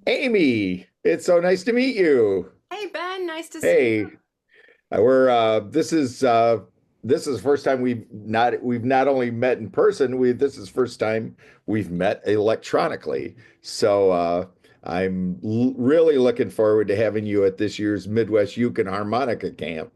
Amy, it's so nice to meet you. Hey Ben, nice to see you. Hey, we're this is the first time we've not only met in person, we this is the first time we've met electronically. So I'm really looking forward to having you at this year's Midwest Uke Harmonica Camp.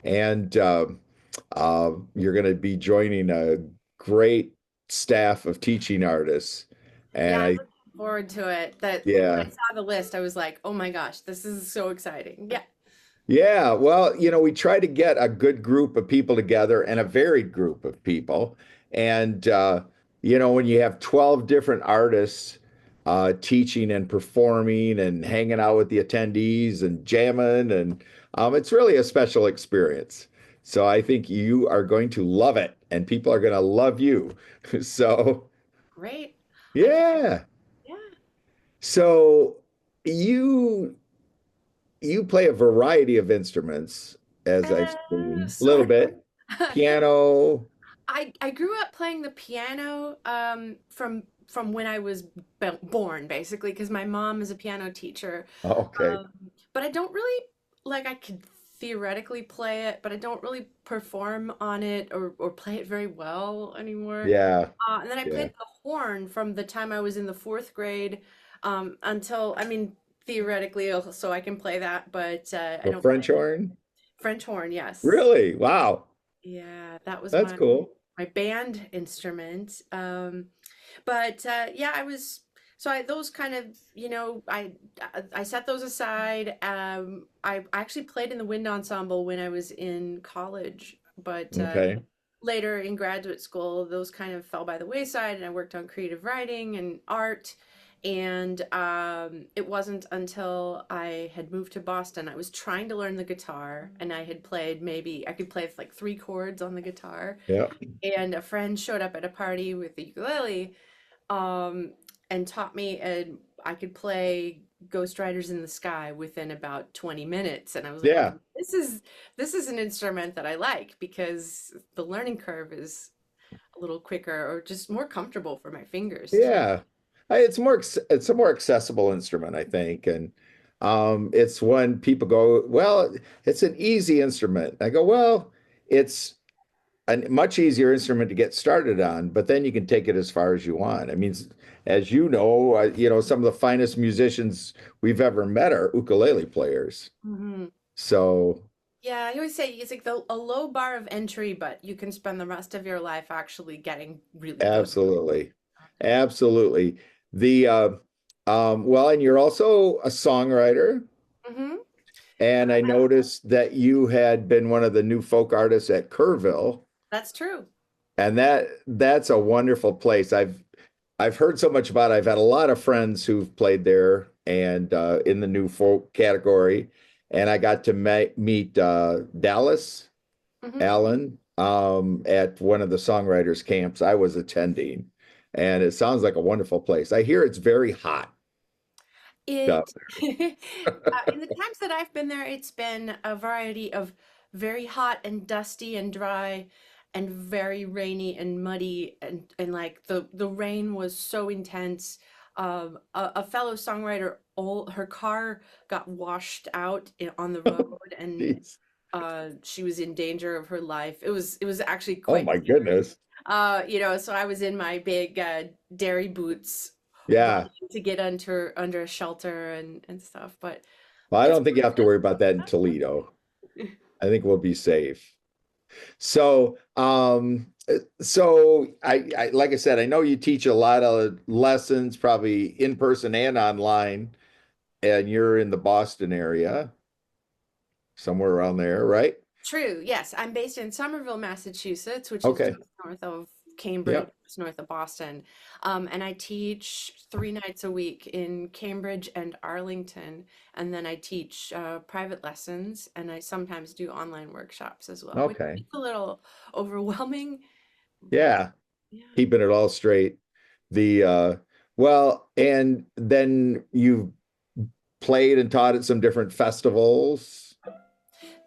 And you're going to be joining a great staff of teaching artists. Yeah, And I'm I looking forward to it. That when I yeah. saw the list, I was like, oh my gosh, this is so exciting. Yeah. Yeah, well, we try to get a good group of people together and a varied group of people. And, when you have 12 different artists teaching and performing and hanging out with the attendees and jamming, and it's really a special experience. So I think you are going to love it and people are going to love you. So, Great. I can't, yeah. yeah. So you you play a variety of instruments, as I've seen, a little Sort bit. of. Piano. I grew up playing the piano from when I was born, basically, because my mom is a piano teacher. Okay. Um, but I don't really like I could theoretically play it, but I don't really perform on it or play it very well anymore. Yeah. And then I Yeah. played the horn from the time I was in the fourth grade until, I mean, theoretically, so I can play that, but I The don't play French horn? French horn, yes. Really? Wow. Yeah, that was That's my cool. band instrument. But yeah, I was so I those kind of I set those aside. I actually played in the wind ensemble when I was in college, but Okay. later in graduate school, those kind of fell by the wayside, and I worked on creative writing and art. And it wasn't until I had moved to Boston, I was trying to learn the guitar, and I had played maybe I could play like three chords on the guitar. Yeah. And a friend showed up at a party with the ukulele, um, and taught me, and I could play Ghost Riders in the Sky within about 20 minutes. And I was like, Yeah. okay, this is an instrument that I like because the learning curve is a little quicker or just more comfortable for my fingers too. Yeah. It's a more accessible instrument, I think. And it's when people go, well, it's an easy instrument. I go, well, it's a much easier instrument to get started on, but then you can take it as far as you want. I mean, as some of the finest musicians we've ever met are ukulele players. Hmm. So, Yeah, I always say it's like a low bar of entry, but you can spend the rest of your life actually getting really good. absolutely, absolutely. The well, and you're also a songwriter, Hmm. and I noticed that you had been one of the new folk artists at Kerrville, That's true. and that's a wonderful place. I've heard so much about it. I've had a lot of friends who've played there and in the new folk category. And I got to meet Dallas Hmm. Allen at one of the songwriters camps I was attending. And it sounds like a wonderful place. I hear it's very hot out It in the times that I've been there, it's been a variety of very hot and dusty and dry and very rainy and muddy, and like the rain was so intense. A fellow songwriter, all her car got washed out on the there. road, and Jeez. she was in danger of her life. It was actually Oh quite my scary. goodness. So I was in my big dairy boots Yeah. running to get under a shelter and stuff. But Well, I it's don't think you have to worry about that in Toledo. I think we'll be safe. So, like I said, I know you teach a lot of lessons, probably in person and online, and you're in the Boston area, somewhere around there, right? True. Yes, I'm based in Somerville, Massachusetts, which is Okay. just north of Cambridge, Yep. just north of Boston. And I teach 3 nights a week in Cambridge and Arlington. And then I teach private lessons, and I sometimes do online workshops as well, which Okay. is a little overwhelming, but Yeah. yeah. Keeping it all straight. The well, and then you've played and taught at some different festivals.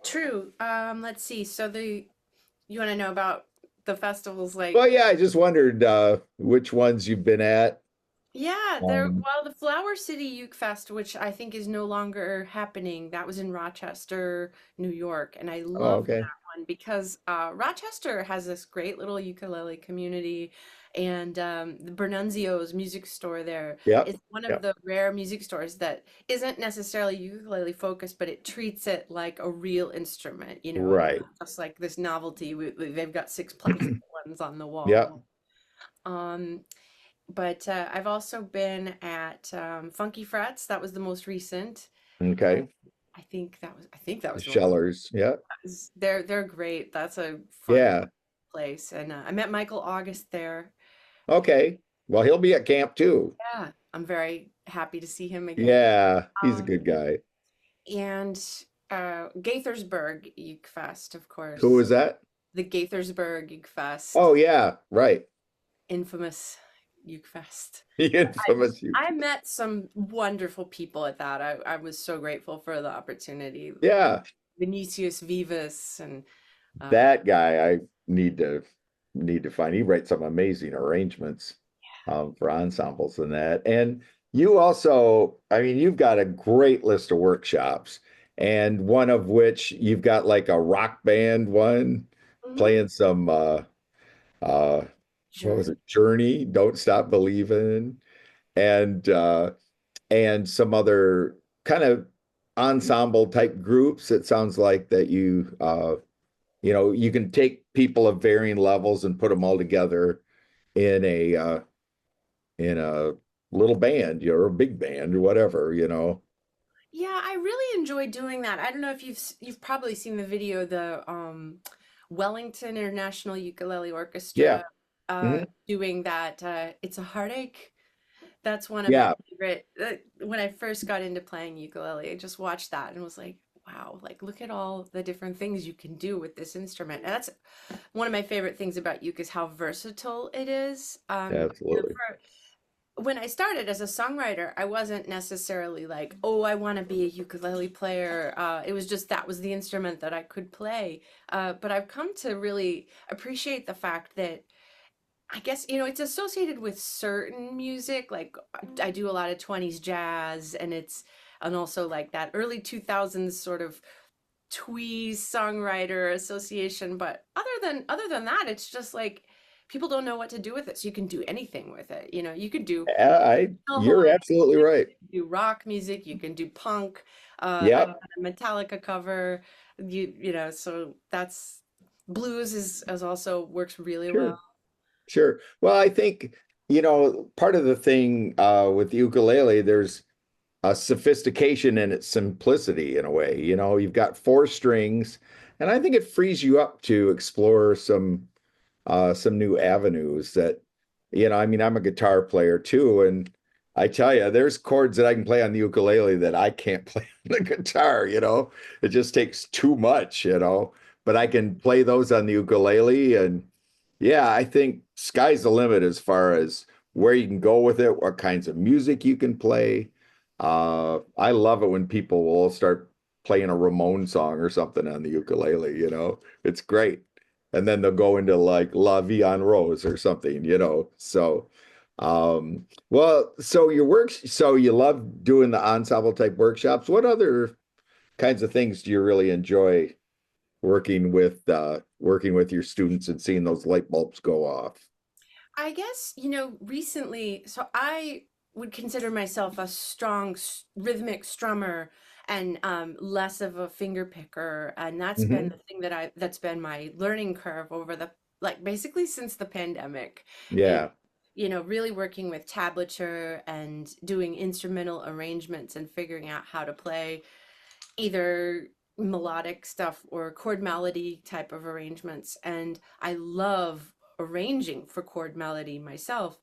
True. Let's see. So you want to know about the festivals Well, like yeah, I just wondered which ones you've been at. Yeah, Um, the Flower City Uke Fest, which I think is no longer happening, that was in Rochester, New York, and I oh, love okay. that one because Rochester has this great little ukulele community, and the Bernunzio's music store there Yep. is one of Yep. the rare music stores that isn't necessarily ukulele focused, but it treats it like a real instrument, and Right. not just like this novelty. They've got six plastic ones on the Yep. wall. Um, but I've also been at Funky Frets. That was the most recent. Uh, Okay. I think that The was the most. Shellers. Yep. They're great. That's a fun Yeah. place, and I met Michael August there. Okay. Well, he'll be at camp too. Yeah, I'm very happy to see him again. Yeah. He's a Um, good guy. and Gaithersburg Uke Fest, of Who course. was that? The Gaithersburg Uke Fest, Oh, yeah. Right. infamous Uke Fest. The infamous you. I met some wonderful people at that. I was so grateful for the opportunity. Yeah. Vinicius Vivas and uh, That guy I need to find. He writes some amazing arrangements for ensembles and that. And you also, I mean, you've got a great list of workshops, and one of which you've got like a rock band one mhm, playing some uh what was Journey. it? Journey, Don't Stop Believing, and some other kind of ensemble type groups. It sounds like that you can take people of varying levels and put them all together in a little band, or a big band or whatever. Yeah, I really enjoy doing that. I don't know if you've probably seen the video, the Wellington International Ukulele Yeah. Orchestra Hmm. doing that. It's a Heartache. That's one of my Yeah, favorite. When I first got into playing ukulele, I just watched that and was like, wow, like look at all the different things you can do with this instrument. And that's one of my favorite things about uke is how versatile it is. absolutely. When I started as a songwriter, I wasn't necessarily like, oh, I want to be a ukulele player. It was just that was the instrument that I could play. But I've come to really appreciate the fact that I guess, it's associated with certain music. Like I do a lot of 20s jazz and also like that early 2000s sort of twee songwriter association. But other than that, it's just like people don't know what to do with it. So you can do anything with it. You can do You're Hawaii absolutely music, right. you can do rock music, you can do punk. I've Yep. done a Metallica cover. So that's blues is also works really well. Sure. Sure. Well, I think, part of the thing with the ukulele, there's a sophistication in its simplicity in a way. You've got four strings, and I think it frees you up to explore some new avenues that, I mean, I'm a guitar player too, and I tell you, there's chords that I can play on the ukulele that I can't play on the guitar. It just takes too much. But I can play those on the ukulele, and yeah, I think sky's the limit as far as where you can go with it, what kinds of music you can play. I love it when people will start playing a Ramon song or something on the ukulele. It's great. And then they'll go into like La Vie en Rose or something. So you love doing the ensemble type workshops. What other kinds of things do you really enjoy working with your students and seeing those light bulbs go off? I guess, recently, so I would consider myself a strong rhythmic strummer and less of a finger picker. And that's been Hmm. the thing that's been my learning curve over like basically since the pandemic is, Yeah, really working with tablature and doing instrumental arrangements and figuring out how to play either melodic stuff or chord melody type of arrangements. And I love arranging for chord melody myself.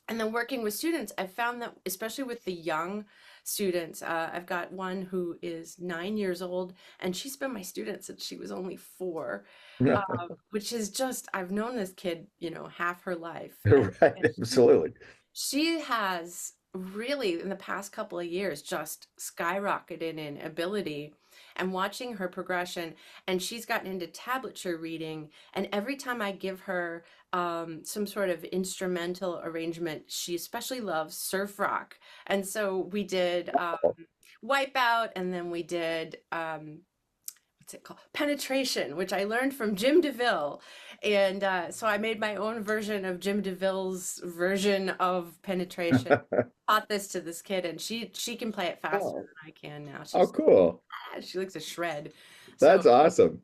And then working with students, I found that, especially with the young students, I've got one who is 9 years old, and she's been my student since she was only 4, which is just, I've known this kid, half her life. And right, she absolutely. she has really in the past couple of years just skyrocketed in ability, and watching her progression. And she's gotten into tablature reading, and every time I give her some sort of instrumental arrangement, she especially loves surf rock. And so we did Wipeout, and then we did what's it called? Penetration, which I learned from Jim DeVille. And so I made my own version of Jim DeVille's version of Penetration. Taught this to this kid, and she can play it faster Oh, than I can now. oh, She's cool. she likes a shred. So That's awesome.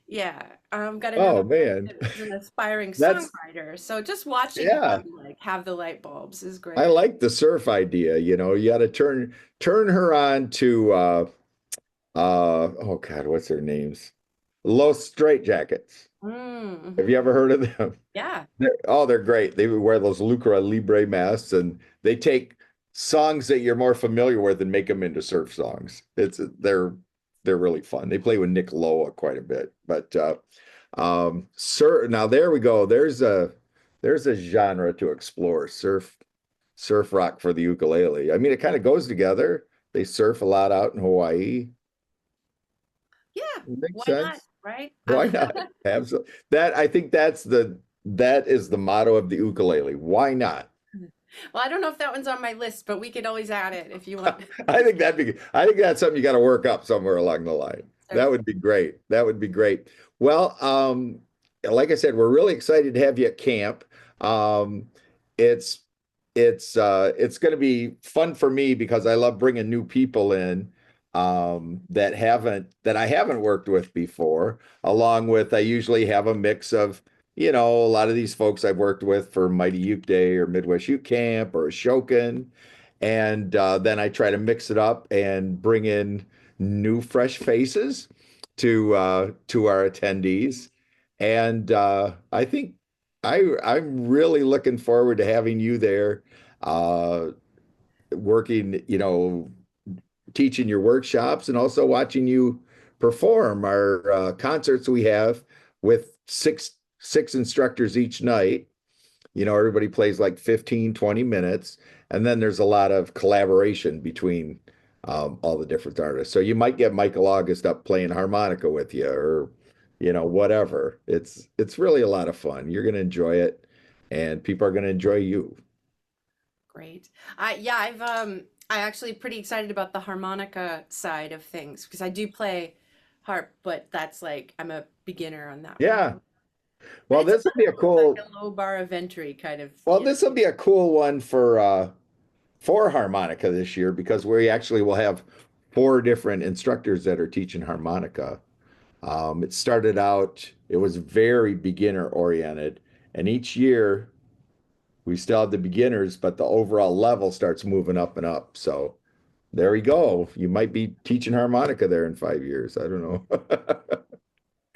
yeah, got another Oh friend man. that is an aspiring That's songwriter. So just watching yeah. them like have the light bulbs is I great. like the surf idea. You got to turn her on to oh God, what's their names? Los Straight Jackets. Have you Mm-hmm. ever heard of them? Yeah. They're great. They wear those Lucra Libre masks and they take songs that you're more familiar with and make them into surf songs. They're really fun. They play with Nick Loa quite a bit. But sir, now there we go. There's a genre to explore. Surf rock for the ukulele. I mean, it kind of goes together. They surf a lot out in Hawaii. Yeah. Makes Why not? sense. Right? Why not? Absolutely. I think that is the motto of the ukulele. Why not? Well, I don't know if that one's on my list, but we could always add it if you want. I think that's something you got to work up somewhere along the line. That Surf. would be great. That would be great. Well, like I said, we're really excited to have you at camp. Um, it's it's going to be fun for me because I love bringing new people in that I haven't worked with before. Along with I usually have a mix of a lot of these folks I've worked with for Mighty Uke Day or Midwest Uke Camp or Ashokan. And then I try to mix it up and bring in new, fresh faces to our attendees. And I think I'm really looking forward to having you there, uh, working, teaching your workshops and also watching you perform our concerts we have with six instructors each night. Everybody plays like 15, 20 minutes, and then there's a lot of collaboration between all the different artists. So you might get Michael August up playing harmonica with you or whatever. It's really a lot of fun. You're going to enjoy it, and people are going to enjoy you. Great. Yeah, I actually pretty excited about the harmonica side of things because I do play harp, but that's like I'm a beginner on that one. Yeah. And Well, it's this will be a like cool a low bar of entry kind of, well, this will be a cool one for harmonica this year because we actually will have four different instructors that are teaching harmonica. It started out, it was very beginner oriented, and each year we still have the beginners, but the overall level starts moving up and up. So there we go. You might be teaching harmonica there in 5 years. I don't know.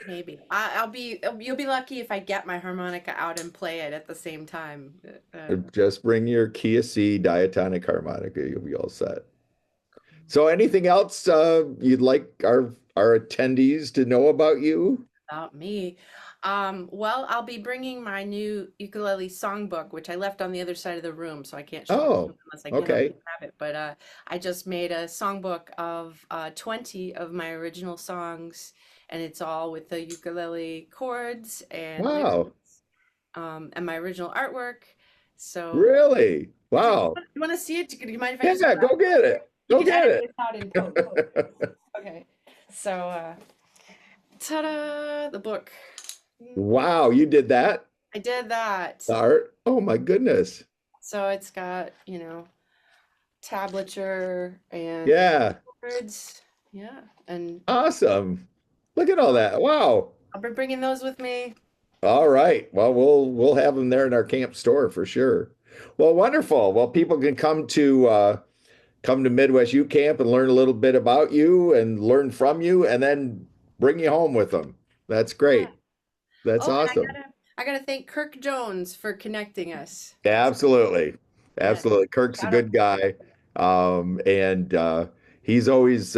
maybe. You'll be lucky if I get my harmonica out and play it at the same time. Just bring your Kia C diatonic harmonica. You'll be all set. So anything else you'd like our attendees to know about you? About me. Well, I'll be bringing my new ukulele songbook, which I left on the other side of the room, so I can't show it to Oh, you unless I get up and okay. grab it. But I just made a songbook of 20 of my original songs, and it's all with the ukulele chords and lyrics, Wow. and my original artwork. So, Really? yeah, Wow. you want to see it? Do you mind if I just Yeah, grab go it real get quick? it. You Go can get edit it. this out in post. Okay. So, ta-da! The book. Wow, you did that? I did that. The art? Oh my goodness. So it's got, tablature and Yeah, words. Yeah. And awesome. Look at all that. Wow. I'll be bringing those with me. All right. Well, we'll have them there in our camp store for sure. Well, wonderful. Well, people can come to Midwest U Camp and learn a little bit about you and learn from you and then bring you home with them. That's Yeah. great. That's Oh, and awesome. I gotta thank Kirk Jones for connecting us. Absolutely. Yeah. Absolutely. Kirk's a Shout out good to guy. And he's always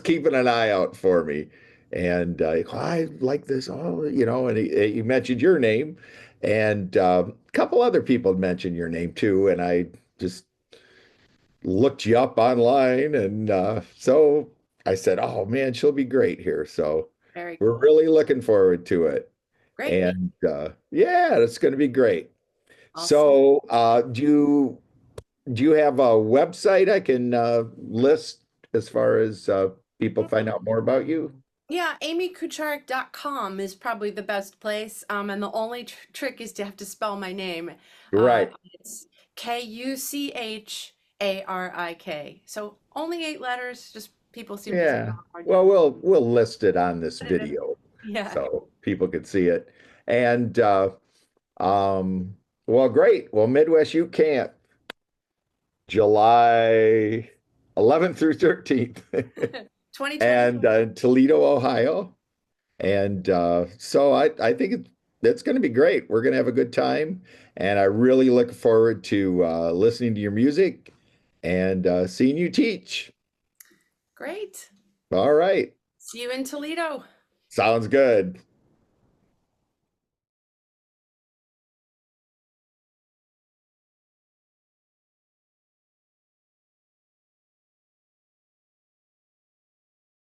keeping an eye out for me. And I like this. Oh, and he mentioned your name and a couple other people had mentioned your name too. And I just looked you up online, and so I said, "Oh man, she'll be great here." So Very we're cool. really looking forward to it, Great. Thank and yeah, it's going to be great. I'll see. So, do you have a website I can list as far as people find out more about you? Yeah, amykucharik.com is probably the best place. And the only trick is to have to spell my name. Right. It's Kucharik. So only 8 letters. Just people seem to spell Yeah. it hard Well, to we'll list it on this put it in. video Yeah. so people can see it. And um, well, great. Well, Midwest Uke Camp, July 11th through 13th, and 2024. Toledo, Ohio. And so I think it's going to be great. We're going to have a good time, and I really look forward to listening to your music and seeing you teach. Great. All right. See you in Toledo. Sounds good.